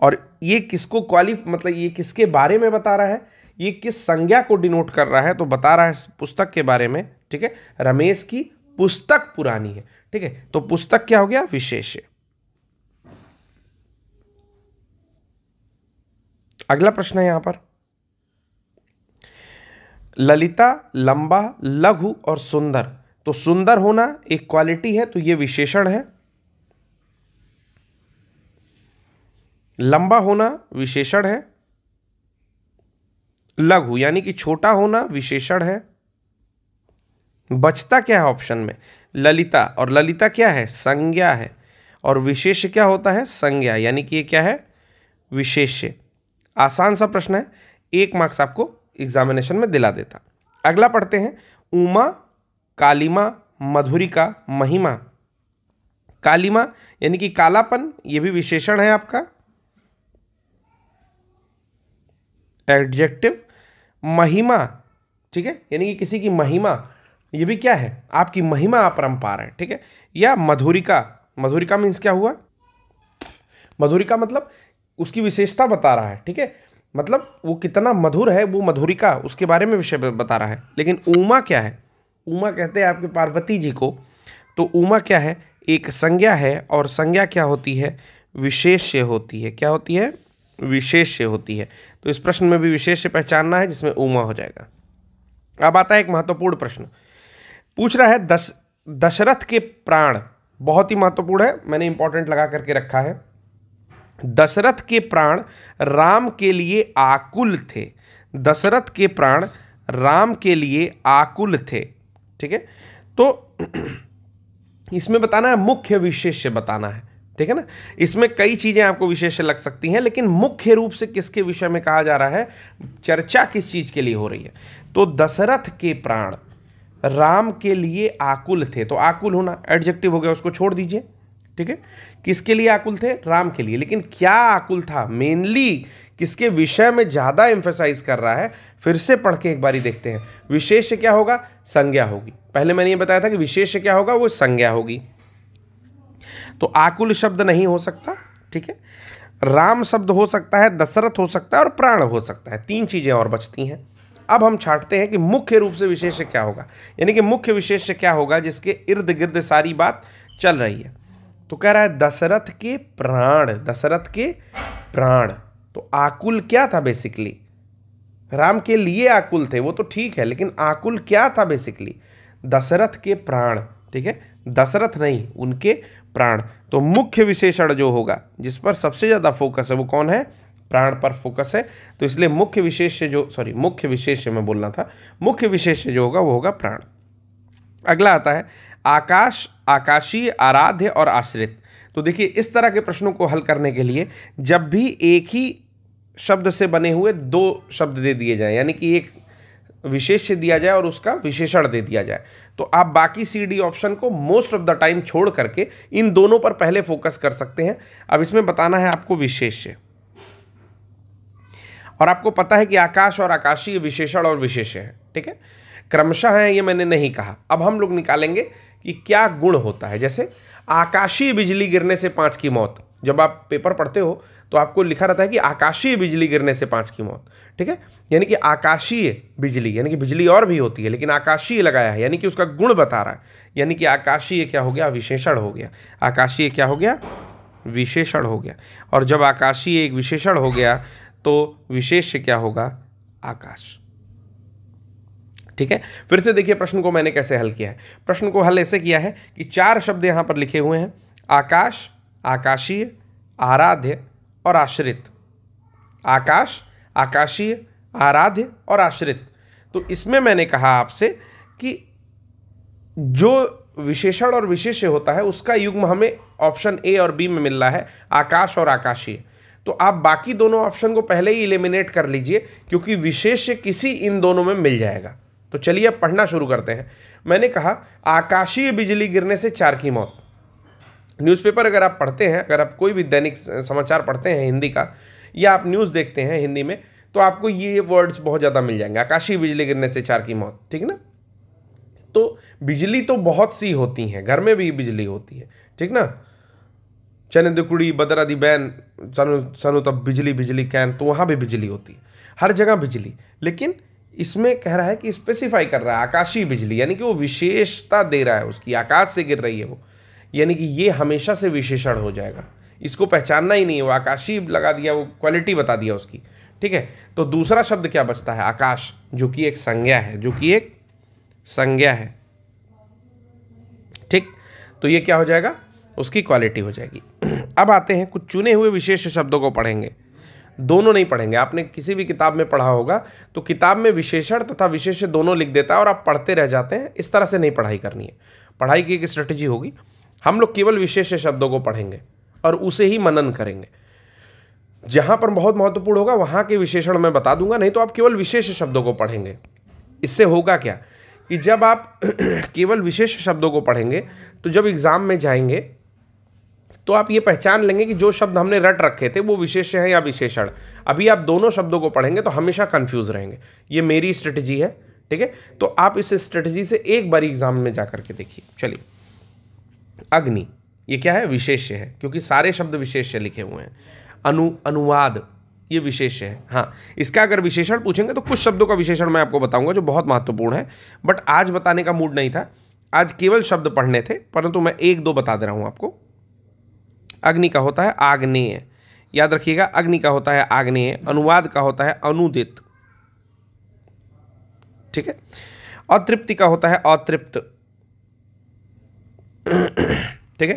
और ये किसको मतलब ये किसके बारे में बता रहा है, ये किस संज्ञा को डिनोट कर रहा है, तो बता रहा है पुस्तक के बारे में, ठीक है। रमेश की पुस्तक पुरानी है, ठीक है, तो पुस्तक क्या हो गया, विशेष्य। अगला प्रश्न है यहां पर, ललिता, लंबा, लघु और सुंदर, तो सुंदर होना एक क्वालिटी है, तो ये विशेषण है, लंबा होना विशेषण है, लघु यानी कि छोटा होना विशेषण है, बचता क्या है ऑप्शन में, ललिता, और ललिता क्या है, संज्ञा है, और विशेष क्या होता है, संज्ञा, यानी कि ये क्या है, विशेष्य। आसान सा प्रश्न है, 1 मार्क्स आपको एग्जामिनेशन में दिला देता। अगला पढ़ते हैं, उमा, कालिमा, मधुरिका, महिमा। कालिमा यानी कि कालापन, ये भी विशेषण है आपका, एडजेक्टिव। महिमा, ठीक है, यानी कि किसी की महिमा, ये भी क्या है, आपकी महिमा अपरंपार है, ठीक है। या मधुरिका, मधुरिका मीन्स क्या हुआ, मधुरिका मतलब उसकी विशेषता बता रहा है, ठीक है, मतलब वो कितना मधुर है, वो मधुरिका उसके बारे में विषय बता रहा है। लेकिन उमा क्या है, उमा कहते हैं आपके पार्वती जी को, तो उमा क्या है, एक संज्ञा है, और संज्ञा क्या होती है, विशेष्य होती है, क्या होती है, विशेष्य होती है। तो इस प्रश्न में भी विशेष्य पहचानना है, जिसमें उमा हो जाएगा। अब आता है एक महत्वपूर्ण प्रश्न, पूछ रहा है दशरथ के प्राण, बहुत ही महत्वपूर्ण है, मैंने इंपॉर्टेंट लगा करके रखा है। दशरथ के प्राण राम के लिए आकुल थे। दशरथ के प्राण राम के लिए आकुल थे। ठीक है, तो इसमें बताना है मुख्य विशेष्य बताना है। ठीक है ना, इसमें कई चीजें आपको विशेष्य लग सकती हैं, लेकिन मुख्य रूप से किसके विषय में कहा जा रहा है, चर्चा किस चीज के लिए हो रही है। तो दशरथ के प्राण राम के लिए आकुल थे, तो आकुल होना एडजेक्टिव हो गया, उसको छोड़ दीजिए। ठीक है, किसके लिए आकुल थे, राम के लिए। लेकिन क्या आकुल था, मेनली किसके विषय में ज्यादा एम्फेसाइज कर रहा है, फिर से पढ़ के एक बारी देखते हैं। विशेष्य क्या होगा, संज्ञा होगी। पहले मैंने ये बताया था कि विशेष्य क्या होगा, वो संज्ञा होगी। तो आकुल शब्द नहीं हो सकता। ठीक है, राम शब्द हो सकता है, दशरथ हो सकता है और प्राण हो सकता है। 3 चीजें और बचती हैं। अब हम छांटते हैं कि मुख्य रूप से विशेष्य क्या होगा, यानी कि मुख्य विशेष्य क्या होगा जिसके इर्द गिर्द सारी बात चल रही है। तो कह रहा है दशरथ के प्राण, दशरथ के प्राण। तो आकुल क्या था बेसिकली, राम के लिए आकुल थे वो तो ठीक है, लेकिन आकुल क्या था बेसिकली, दशरथ के प्राण। ठीक है, दशरथ नहीं, उनके प्राण। तो मुख्य विशेषण जो होगा, जिस पर सबसे ज्यादा फोकस है, वो कौन है, प्राण पर फोकस है। तो इसलिए मुख्य विशेष्य जो, सॉरी मुख्य विशेष्य में बोलना था, मुख्य विशेष्य जो होगा वो होगा प्राण। अगला आता है आकाश, आकाशीय, आराध्य और आश्रित। तो देखिए, इस तरह के प्रश्नों को हल करने के लिए जब भी एक ही शब्द से बने हुए 2 शब्द दे दिए जाए, यानी कि एक विशेष्य दिया जाए और उसका विशेषण दे दिया जाए, तो आप बाकी CD ऑप्शन को मोस्ट ऑफ द टाइम छोड़ करके इन दोनों पर पहले फोकस कर सकते हैं। अब इसमें बताना है आपको विशेष्य, और आपको पता है कि आकाश और आकाशीय विशेषण और विशेष्य है। ठीक है, क्रमशः है, ये मैंने नहीं कहा। अब हम लोग निकालेंगे कि क्या गुण होता है। जैसे आकाशीय बिजली गिरने से 5 की मौत, जब आप पेपर पढ़ते हो तो आपको लिखा रहता है कि आकाशीय बिजली गिरने से 5 की मौत। ठीक है, यानी कि आकाशीय बिजली, यानी कि बिजली और भी होती है, लेकिन आकाशीय लगाया है, यानी कि उसका गुण बता रहा है। यानी कि आकाशीय क्या हो गया, विशेषण हो गया। आकाशीय क्या हो गया, विशेषण हो गया। और जब आकाशीय एक विशेषण हो गया तो विशेष्य क्या होगा, आकाश। ठीक है, फिर से देखिए प्रश्न को मैंने कैसे हल किया है। प्रश्न को हल ऐसे किया है कि 4 शब्द यहां पर लिखे हुए हैं, आकाश, आकाशीय, आराध्य और आश्रित। आकाश, आकाशीय, आराध्य और आश्रित। तो इसमें मैंने कहा आपसे कि जो विशेषण और विशेष्य होता है उसका युग्म हमें ऑप्शन ए और बी में मिल रहा है, आकाश और आकाशीय। तो आप बाकी दोनों ऑप्शन को पहले ही एलिमिनेट कर लीजिए, क्योंकि विशेष्य किसी इन दोनों में मिल जाएगा। तो चलिए अब पढ़ना शुरू करते हैं। मैंने कहा आकाशीय बिजली गिरने से 4 की मौत। न्यूज़पेपर अगर आप पढ़ते हैं, अगर आप कोई भी दैनिक समाचार पढ़ते हैं हिंदी का, या आप न्यूज़ देखते हैं हिंदी में, तो आपको ये वर्ड्स बहुत ज़्यादा मिल जाएंगे, आकाशीय बिजली गिरने से 4 की मौत। ठीक है ना, तो बिजली तो बहुत सी होती हैं, घर में भी बिजली होती है। ठीक ना, चने दी कुड़ी बदरा दी बैन सानू सानू तब बिजली बिजली कैन, तो वहाँ भी बिजली होती है, हर जगह बिजली। लेकिन इसमें कह रहा है कि स्पेसिफाई कर रहा है आकाशीय बिजली, यानी कि वो विशेषता दे रहा है उसकी, आकाश से गिर रही है वो, यानी कि ये हमेशा से विशेषण हो जाएगा, इसको पहचानना ही नहीं है, वो आकाशीय लगा दिया, वो क्वालिटी बता दिया उसकी। ठीक है, तो दूसरा शब्द क्या बचता है, आकाश, जो कि एक संज्ञा है, जो कि एक संज्ञा है। ठीक, तो ये क्या हो जाएगा, उसकी क्वालिटी हो जाएगी। अब आते हैं कुछ चुने हुए विशेष शब्दों को पढ़ेंगे, दोनों नहीं पढ़ेंगे। आपने किसी भी किताब में पढ़ा होगा तो किताब में विशेषण तथा विशेष्य दोनों लिख देता है और आप पढ़ते रह जाते हैं। इस तरह से नहीं पढ़ाई करनी है। पढ़ाई की एक स्ट्रेटजी होगी, हम लोग केवल विशेष शब्दों को पढ़ेंगे और उसे ही मनन करेंगे। जहां पर बहुत महत्वपूर्ण होगा वहां के विशेषण मैं बता दूंगा, नहीं तो आप केवल विशेष शब्दों को पढ़ेंगे। इससे होगा क्या कि जब आप केवल विशेष शब्दों को पढ़ेंगे तो जब एग्जाम में जाएंगे तो आप ये पहचान लेंगे कि जो शब्द हमने रट रखे थे वो विशेष्य है या विशेषण। अभी आप दोनों शब्दों को पढ़ेंगे तो हमेशा कंफ्यूज रहेंगे। ये मेरी स्ट्रेटजी है, ठीक है। तो आप इस स्ट्रेटजी से एक बार एग्जाम में जाकर के देखिए। चलिए, अग्नि, ये क्या है, विशेष्य है, क्योंकि सारे शब्द विशेष्य लिखे हुए हैं। अनुवाद, ये विशेष्य है। हाँ, इसका अगर विशेषण पूछेंगे तो कुछ शब्दों का विशेषण मैं आपको बताऊंगा जो बहुत महत्वपूर्ण है, बट आज बताने का मूड नहीं था, आज केवल शब्द पढ़ने थे, परंतु मैं एक दो बता दे रहा हूं आपको। अग्नि का होता है आग्नेय, याद रखिएगा, अग्नि का होता है आग्नेय। अनुवाद का होता है अनुदित, ठीक है। अतृप्ति का होता है अतृप्त, ठीक है।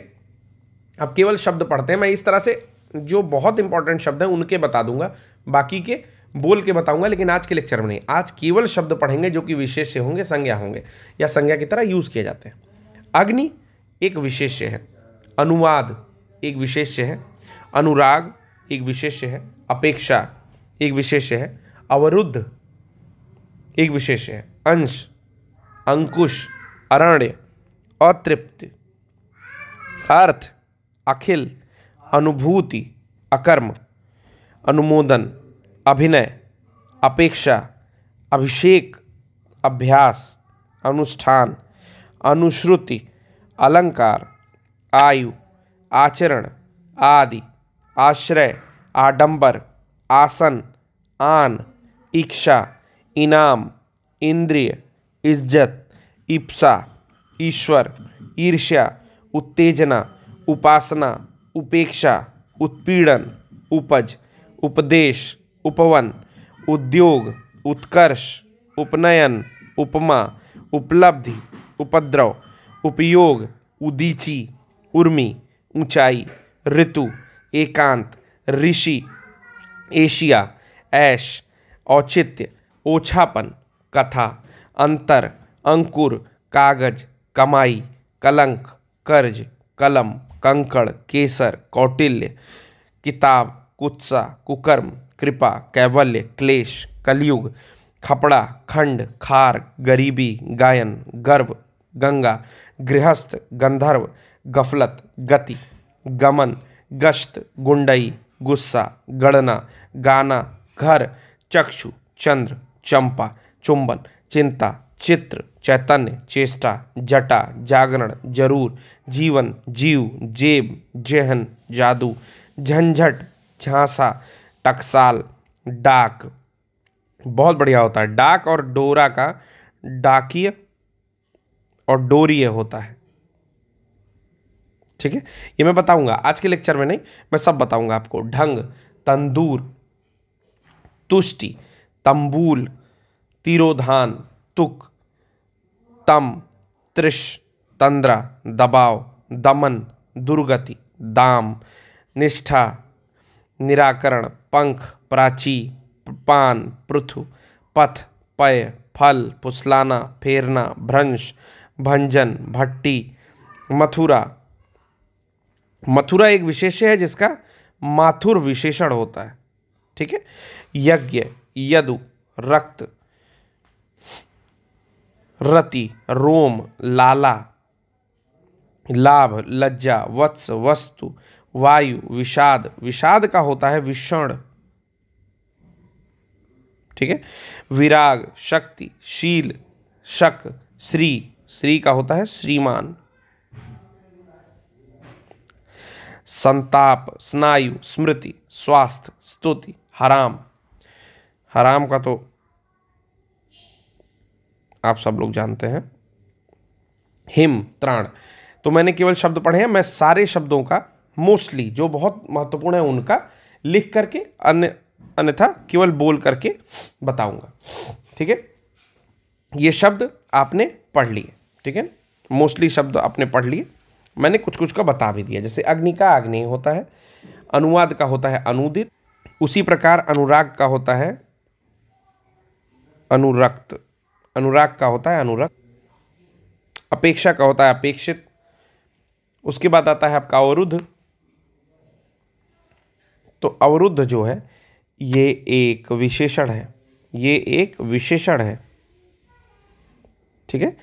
अब केवल शब्द पढ़ते हैं, मैं इस तरह से जो बहुत इंपॉर्टेंट शब्द हैं उनके बता दूंगा, बाकी के बोल के बताऊंगा, लेकिन आज के लेक्चर में नहीं। आज केवल शब्द पढ़ेंगे जो कि विशेष्य होंगे, संज्ञा होंगे या संज्ञा की तरह यूज किए जाते हैं। अग्नि एक विशेष्य है, अनुवाद एक विशेष्य है, अनुराग एक विशेष्य है, अपेक्षा एक विशेष्य है, अवरुद्ध एक विशेष्य है, अंश, अंकुश, अरण्य, अतृप्ति, अर्थ, अखिल, अनुभूति, अकर्म, अनुमोदन, अभिनय, अपेक्षा, अभिषेक, अभ्यास, अनुष्ठान, अनुश्रुति, अलंकार, आयु, आचरण, आदि, आश्रय, आडंबर, आसन, आन, इच्छा, इनाम, इंद्रिय, इज्जत, इप्सा, ईश्वर, ईर्ष्या, उत्तेजना, उपासना, उपेक्षा, उत्पीड़न, उपज, उपदेश, उपवन, उद्योग, उत्कर्ष, उपनयन, उपमा, उपलब्धि, उपद्रव, उपयोग, उदीची, उर्मी, ऊंचाई, ऋतु, एकांत, ऋषि, एशिया, ऐश, औचित्य, ओछापन, कथा, अंतर, अंकुर, कागज, कमाई, कलंक, कर्ज, कलम, कंकड़, केसर, कौटिल्य, किताब, कुत्सा, कुकर्म, कृपा, कैवल्य, क्लेश, कलयुग, खपड़ा, खंड, खार, गरीबी, गायन, गर्व, गंगा, गृहस्थ, गंधर्व, गफलत, गति, गमन, गश्त, गुंडई, गुस्सा, गणना, गाना, घर, चक्षु, चंद्र, चंपा, चुंबन, चिंता, चित्र, चैतन्य, चेष्टा, जटा, जागरण, जरूर, जीवन, जीव, जेब, जेहन, जादू, झंझट, झांसा, टकसाल, डाक। बहुत बढ़िया होता है डाक, और डोरा का डाकिय और डोरीय होता है। ठीक है, ये मैं बताऊंगा आज के लेक्चर में नहीं, मैं सब बताऊंगा आपको। ढंग, तंदूर, तुष्टि, तंबूल, तिरोधान, तुक, तम, त्रिश, तंद्रा, दबाव, दमन, दुर्गति, दाम, निष्ठा, निराकरण, पंख, प्राची, पान, पृथु, पथ, पय, फल, फुसलाना, फेरना, भ्रंश, भंजन, भट्टी, मथुरा। मथुरा एक विशेष्य है जिसका माथुर विशेषण होता है। ठीक है, यज्ञ, यदु, रक्त, रति, रोम, लाला, लाभ, लज्जा, वत्स, वस्तु, वायु, विषाद। विषाद का होता है विषण। ठीक है, विराग, शक्ति, शील, शक, श्री, श्री का होता है श्रीमान, संताप, स्नायु, स्मृति, स्वास्थ्य, स्तुति, हराम। हराम का तो आप सब लोग जानते हैं। हिम, त्राण। तो मैंने केवल शब्द पढ़े हैं, मैं सारे शब्दों का मोस्टली जो बहुत महत्वपूर्ण है उनका लिख करके अन्यथा केवल बोल करके बताऊंगा। ठीक है, ये शब्द आपने पढ़ लिए। ठीक है, मोस्टली शब्द आपने पढ़ लिए, मैंने कुछ कुछ का बता भी दिया। जैसे अग्नि का आग्नेय होता है, अनुवाद का होता है अनुदित, उसी प्रकार अनुराग का होता है अनुरक्त, अनुराग का होता है अनुरक्त, अपेक्षा का होता है अपेक्षित। उसके बाद आता है आपका अवरुद्ध। तो अवरुद्ध जो है ये एक विशेषण है, ये एक विशेषण है। ठीक है,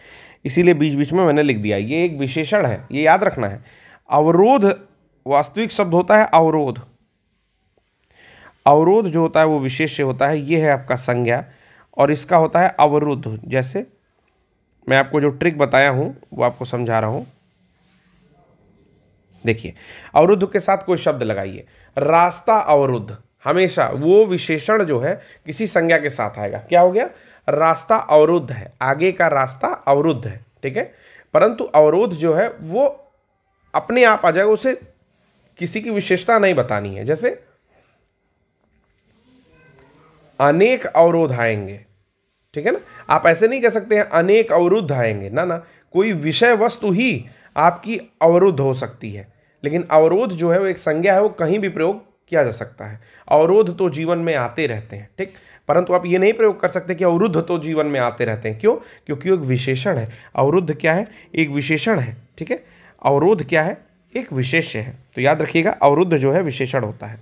इसीलिए बीच बीच में मैंने लिख दिया ये एक विशेषण है, ये याद रखना है। अवरोध वास्तविक शब्द होता है अवरोध। अवरोध जो होता है वो विशेष्य होता है, ये है आपका संज्ञा, और इसका होता है अवरुद्ध। जैसे मैं आपको जो ट्रिक बताया हूं वो आपको समझा रहा हूं। देखिए, अवरुद्ध के साथ कोई शब्द लगाइए। रास्ता अवरुद्ध, हमेशा वो विशेषण जो है किसी संज्ञा के साथ आएगा। क्या हो गया? रास्ता अवरुद्ध है, आगे का रास्ता अवरुद्ध है। ठीक है, परंतु अवरोध जो है वो अपने आप आ जाएगा, उसे किसी की विशेषता नहीं बतानी है। जैसे अनेक अवरोध आएंगे, ठीक है ना, आप ऐसे नहीं कह सकते हैं अनेक अवरुद्ध आएंगे, ना ना, कोई विषय वस्तु ही आपकी अवरुद्ध हो सकती है। लेकिन अवरोध जो है वो एक संज्ञा है, वो कहीं भी प्रयोग किया जा सकता है। अवरोध तो जीवन में आते रहते हैं, ठीक, परंतु आप ये नहीं प्रयोग कर सकते कि अवरुद्ध तो जीवन में आते रहते हैं। क्यों? क्योंकि वो एक विशेषण है। अवरुद्ध क्या है? एक विशेषण है, ठीक है। अवरोध क्या है? एक विशेष्य है। तो याद रखिएगा, अवरुद्ध जो है विशेषण होता है।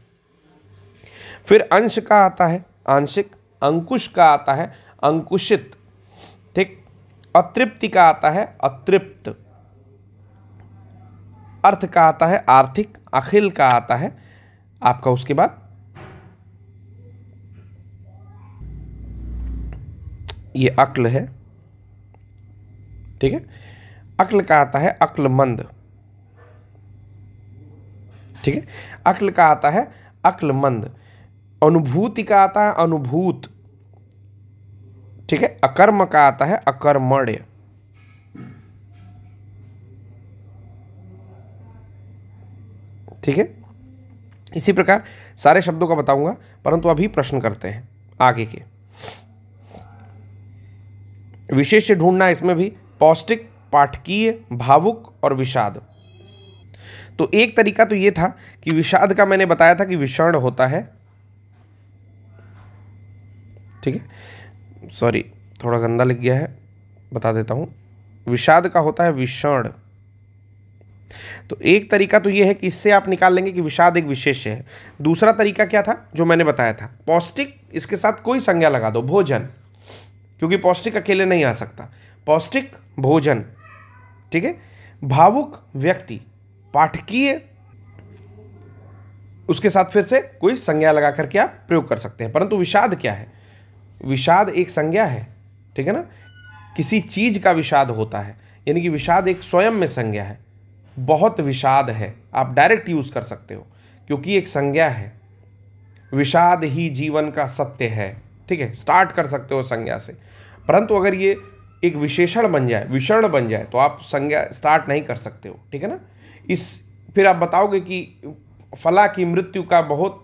फिर अंश का आता है आंशिक, अंकुश का आता है अंकुशित, ठीक। अतृप्ति का आता है अतृप्त, अर्थ का आता है आर्थिक, अखिल का आता है आपका उसके बाद ये अक्ल है, ठीक है। अक्ल का आता है अक्लमंद, ठीक है। अक्ल का आता है अक्लमंद। अनुभूति का आता है अनुभूत, ठीक है। अकर्म का आता है अकर्मण्य, ठीक है। इसी प्रकार सारे शब्दों का बताऊंगा, परंतु अभी प्रश्न करते हैं आगे के। विशेष्य ढूंढना, इसमें भी पौष्टिक, पाठकीय, भावुक और विषाद। तो एक तरीका तो ये था कि विषाद का मैंने बताया था कि विषण होता है, ठीक है। सॉरी, थोड़ा गंदा लिख गया है, बता देता हूं। विषाद का होता है विषण। तो एक तरीका तो ये है कि इससे आप निकाल लेंगे कि विषाद एक विशेष्य है। दूसरा तरीका क्या था जो मैंने बताया था? पौष्टिक, इसके साथ कोई संज्ञा लगा दो, भोजन, क्योंकि पौष्टिक अकेले नहीं आ सकता। पौष्टिक भोजन, ठीक है। भावुक व्यक्ति, पाठकीय, उसके साथ फिर से कोई संज्ञा लगा करके आप प्रयोग कर सकते हैं। परंतु विषाद क्या है? विषाद एक संज्ञा है, ठीक है ना। किसी चीज का विषाद होता है, यानी कि विषाद एक स्वयं में संज्ञा है। बहुत विषाद है, आप डायरेक्ट यूज कर सकते हो क्योंकि एक संज्ञा है। विषाद ही जीवन का सत्य है, ठीक है, स्टार्ट कर सकते हो संज्ञा से। परंतु अगर ये एक विशेषण बन जाए, विषण बन जाए, तो आप संज्ञा स्टार्ट नहीं कर सकते हो, ठीक है ना। फिर आप बताओगे कि फला की मृत्यु का बहुत,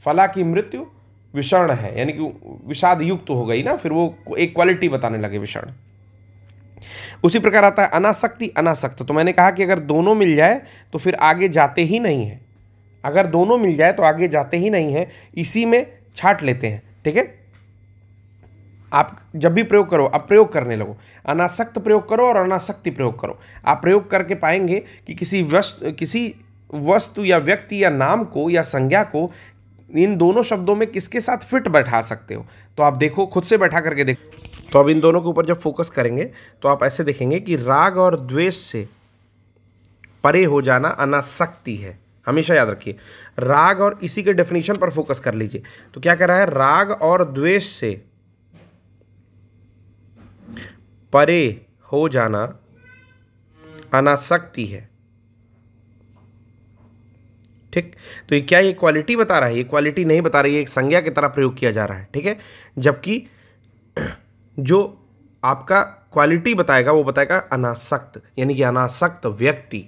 फला की मृत्यु विषण है, यानी कि विषाद युक्त हो गई ना, फिर वो एक क्वालिटी बताने लगे विषण। उसी प्रकार आता है अनासक्ति, अनासक्त। तो मैंने कहा कि अगर दोनों मिल जाए तो फिर आगे जाते ही नहीं है। अगर दोनों मिल जाए तो आगे जाते ही नहीं है, इसी में छाट लेते हैं, ठीक है। आप जब भी प्रयोग करो, अब प्रयोग करने लगो, अनासक्त प्रयोग करो और अनासक्ति प्रयोग करो। आप प्रयोग करके पाएंगे कि किसी वस्तु या व्यक्ति या नाम को या संज्ञा को इन दोनों शब्दों में किसके साथ फिट बैठा सकते हो। तो आप देखो, खुद से बैठा करके देखो। तो अब इन दोनों के ऊपर जब फोकस करेंगे तो आप ऐसे देखेंगे कि राग और द्वेष से परे हो जाना अनासक्ति है। हमेशा याद रखिए, राग और इसी के डेफिनेशन पर फोकस कर लीजिए। तो क्या कह रहा है? राग और द्वेष से परे हो जाना अनासक्ति है, ठीक। तो ये क्या, ये क्वालिटी बता रहा है? ये क्वालिटी नहीं बता रही है, एक संज्ञा की तरह प्रयोग किया जा रहा है, ठीक है। जबकि जो आपका क्वालिटी बताएगा वो बताएगा अनासक्त, यानी कि अनासक्त व्यक्ति,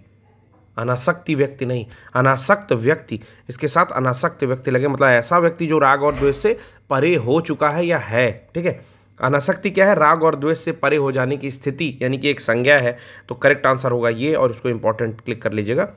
अनासक्ति व्यक्ति नहीं, अनासक्त व्यक्ति। इसके साथ अनासक्त व्यक्ति लगे, मतलब ऐसा व्यक्ति जो राग और द्वेष से परे हो चुका है या है, ठीक है। अनासक्ति क्या है? राग और द्वेष से परे हो जाने की स्थिति, यानी कि एक संज्ञा है। तो करेक्ट आंसर होगा ये, और उसको इंपॉर्टेंट क्लिक कर लीजिएगा,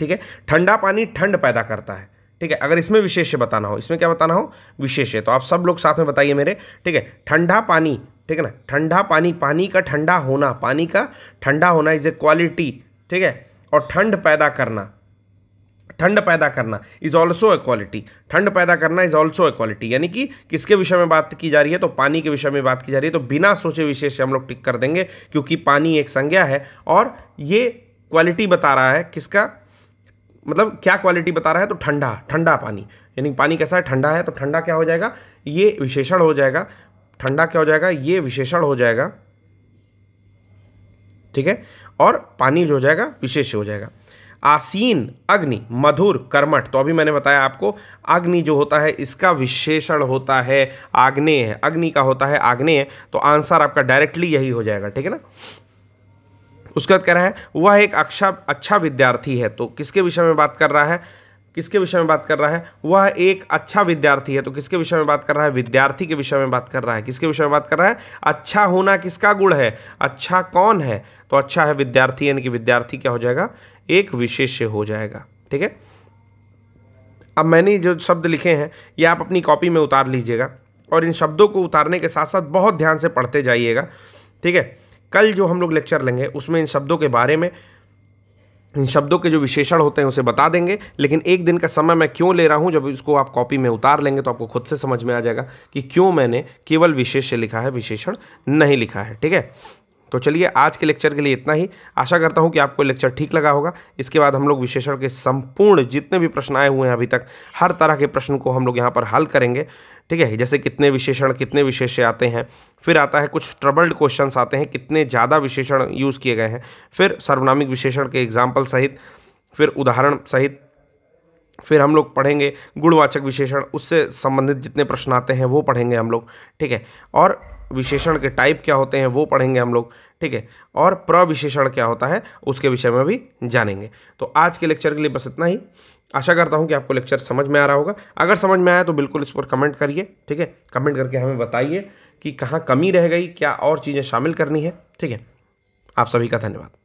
ठीक है। ठंडा पानी ठंड पैदा करता है, ठीक है। अगर इसमें विशेष्य बताना हो, इसमें क्या बताना हो? विशेष्य। तो आप सब लोग साथ में बताइए मेरे, ठीक है। ठंडा पानी, ठीक है ना, ठंडा पानी, पानी का ठंडा होना, पानी का ठंडा होना इज ए क्वालिटी, ठीक है। और ठंड पैदा करना, ठंड पैदा करना इज ऑल्सो ए क्वालिटी, ठंड पैदा करना इज ऑल्सो ए क्वालिटी। यानी कि किसके विषय में बात की जा रही है? तो पानी के विषय में बात की जा रही है। तो बिना सोचे विशेष्य हम लोग टिक कर देंगे, क्योंकि पानी एक संज्ञा है और ये क्वालिटी बता रहा है। किसका मतलब क्या क्वालिटी बता रहा है? तो ठंडा, ठंडा पानी, यानी पानी कैसा है? ठंडा है। तो ठंडा क्या हो जाएगा? ये विशेषण हो जाएगा। ठंडा क्या हो जाएगा? ये विशेषण हो जाएगा, ठीक है। और पानी जो हो जाएगा विशेष्य हो जाएगा। आसीन, अग्नि, मधुर, कर्मठ। तो अभी मैंने बताया आपको, अग्नि जो होता है इसका विशेषण होता है आग्नेय है, अग्नि का होता है आग्नेय। तो आंसर आपका डायरेक्टली यही हो जाएगा, ठीक है ना। उसके बाद कह रहा है वह एक अच्छा विद्यार्थी है। तो किसके विषय में बात कर रहा है? किसके विषय में बात कर रहा है? वह एक अच्छा विद्यार्थी है। तो किसके विषय में बात कर रहा है? विद्यार्थी के विषय में बात कर रहा है। किसके विषय में बात कर रहा है? अच्छा होना किसका गुण है? अच्छा कौन है? तो अच्छा है विद्यार्थी, यानी कि विद्यार्थी क्या हो जाएगा? एक विशेष्य हो जाएगा। ठीक है। अब मैंने जो शब्द लिखे हैं ये आप अपनी कॉपी में उतार लीजिएगा और इन शब्दों को उतारने के साथ साथ बहुत ध्यान से पढ़ते जाइएगा। ठीक है। कल जो हम लोग लेक्चर लेंगे उसमें इन शब्दों के बारे में, इन शब्दों के जो विशेषण होते हैं उसे बता देंगे। लेकिन एक दिन का समय मैं क्यों ले रहा हूं, जब इसको आप कॉपी में उतार लेंगे तो आपको खुद से समझ में आ जाएगा कि क्यों मैंने केवल विशेष्य लिखा है, विशेषण नहीं लिखा है। ठीक है। तो चलिए आज के लेक्चर के लिए इतना ही। आशा करता हूं कि आपको लेक्चर ठीक लगा होगा। इसके बाद हम लोग विशेषण के संपूर्ण जितने भी प्रश्न आए हुए हैं अभी तक, हर तरह के प्रश्न को हम लोग यहाँ पर हल करेंगे। ठीक है। जैसे कितने विशेषण, कितने विशेष्य आते हैं, फिर आता है कुछ ट्रबल्ड क्वेश्चंस आते हैं, कितने ज़्यादा विशेषण यूज़ किए गए हैं, फिर सार्वनामिक विशेषण के एग्जाम्पल सहित, फिर उदाहरण सहित, फिर हम लोग पढ़ेंगे गुणवाचक विशेषण, उससे संबंधित जितने प्रश्न आते हैं वो पढ़ेंगे हम लोग। ठीक है। और विशेषण के टाइप क्या होते हैं वो पढ़ेंगे हम लोग। ठीक है। और प्रविशेषण क्या होता है उसके विषय में भी जानेंगे। तो आज के लेक्चर के लिए बस इतना ही। आशा करता हूं कि आपको लेक्चर समझ में आ रहा होगा। अगर समझ में आया तो बिल्कुल इस पर कमेंट करिए। ठीक है। कमेंट करके हमें बताइए कि कहाँ कमी रह गई, क्या और चीज़ें शामिल करनी है। ठीक है। आप सभी का धन्यवाद।